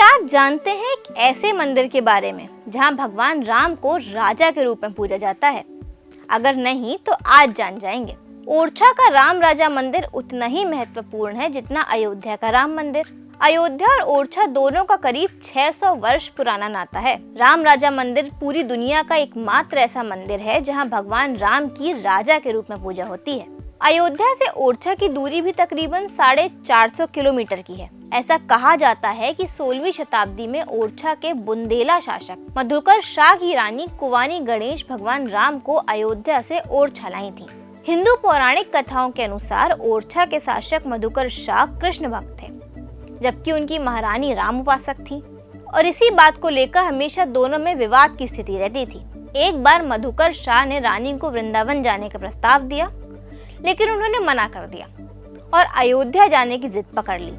क्या आप जानते हैं एक ऐसे मंदिर के बारे में जहां भगवान राम को राजा के रूप में पूजा जाता है? अगर नहीं तो आज जान जाएंगे। ओरछा का राम राजा मंदिर उतना ही महत्वपूर्ण है जितना अयोध्या का राम मंदिर। अयोध्या और ओरछा दोनों का करीब 600 वर्ष पुराना नाता है। राम राजा मंदिर पूरी दुनिया का एकमात्र ऐसा मंदिर है जहां भगवान राम की राजा के रूप में पूजा होती है। अयोध्या से ओरछा की दूरी भी तकरीबन 450 किलोमीटर की है। ऐसा कहा जाता है कि 16वीं शताब्दी में ओरछा के बुंदेला शासक मधुकर शाह की रानी कुंवारी गणेश भगवान राम को अयोध्या से ओरछा लाई थी। हिंदू पौराणिक कथाओं के अनुसार ओरछा के शासक मधुकर शाह कृष्ण भक्त थे, जबकि उनकी महारानी राम उपासक थी और इसी बात को लेकर हमेशा दोनों में विवाद की स्थिति रहती थी। एक बार मधुकर शाह ने रानी को वृंदावन जाने का प्रस्ताव दिया, लेकिन उन्होंने मना कर दिया और अयोध्या जाने की जिद पकड़ ली।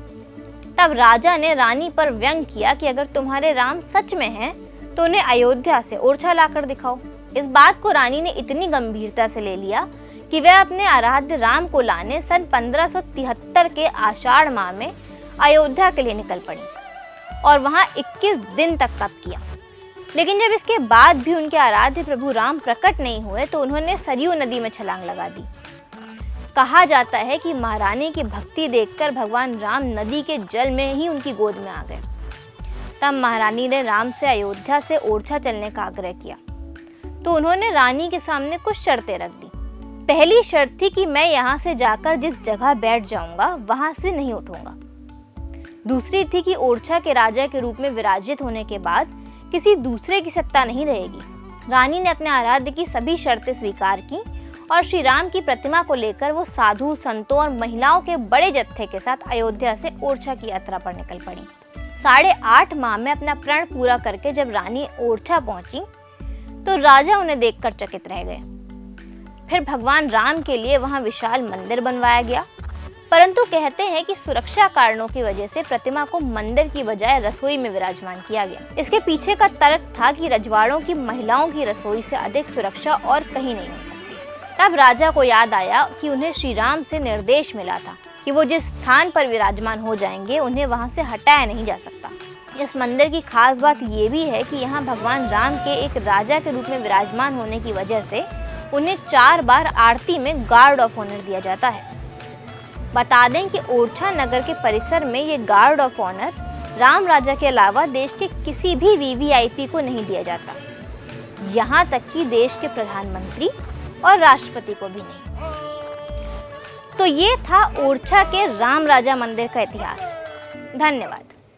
तब राजा ने रानी पर व्यंग किया कि अगर तुम्हारे राम सच में हैं तो उन्हें अयोध्या से ओरछा लाकर दिखाओ। इस बात को रानी ने इतनी गंभीरता से ले लिया कि वह अपने आराध्य राम को लाने सन 1573 के आषाढ़ माह में अयोध्या के लिए निकल पड़ी और वहां 21 दिन तक तप किया। लेकिन जब इसके बाद भी उनके आराध्य प्रभु राम प्रकट नहीं हुए तो उन्होंने सरयू नदी में छलांग लगा दी। कहा जाता है कि महारानी की भक्ति देखकर भगवान राम नदी के जल में ही उनकी गोद में आ गए। तब महारानी ने राम से अयोध्या से ओरछा चलने का आग्रह किया तो उन्होंने रानी के सामने कुछ शर्तें रख दी। पहली शर्त थी कि मैं यहाँ से जाकर जिस जगह बैठ जाऊंगा वहां से नहीं उठूंगा। दूसरी थी कि ओरछा के राजा के रूप में विराजित होने के बाद किसी दूसरे की सत्ता नहीं रहेगी। रानी ने अपने आराध्य की सभी शर्तें स्वीकार की और श्री राम की प्रतिमा को लेकर वो साधु संतों और महिलाओं के बड़े जत्थे के साथ अयोध्या से ओरछा की यात्रा पर निकल पड़ी। 8.5 माह में अपना प्रण पूरा करके जब रानी ओरछा पहुंची तो राजा उन्हें देखकर चकित रह गए। फिर भगवान राम के लिए वहां विशाल मंदिर बनवाया गया, परंतु कहते हैं कि सुरक्षा कारणों की वजह से प्रतिमा को मंदिर की बजाय रसोई में विराजमान किया गया। इसके पीछे का तर्क था कि रजवाड़ों की महिलाओं की रसोई से अधिक सुरक्षा और कहीं नहीं हो सकती। तब राजा को याद आया कि उन्हें श्री राम से निर्देश मिला था कि वो जिस स्थान पर विराजमान हो जाएंगे उन्हें वहां से हटाया नहीं जा सकता। इस मंदिर की खास बात ये भी है कि यहाँ भगवान राम के एक राजा के रूप में विराजमान होने की वजह से उन्हें 4 बार आरती में गार्ड ऑफ ऑनर दिया जाता है। बता दें कि ओरछा नगर के परिसर में ये गार्ड ऑफ ऑनर राम राजा के अलावा देश के किसी भी वीवीआईपी को नहीं दिया जाता, यहाँ तक कि देश के प्रधानमंत्री और राष्ट्रपति को भी नहीं। तो ये था ओरछा के राम राजा मंदिर का इतिहास। धन्यवाद।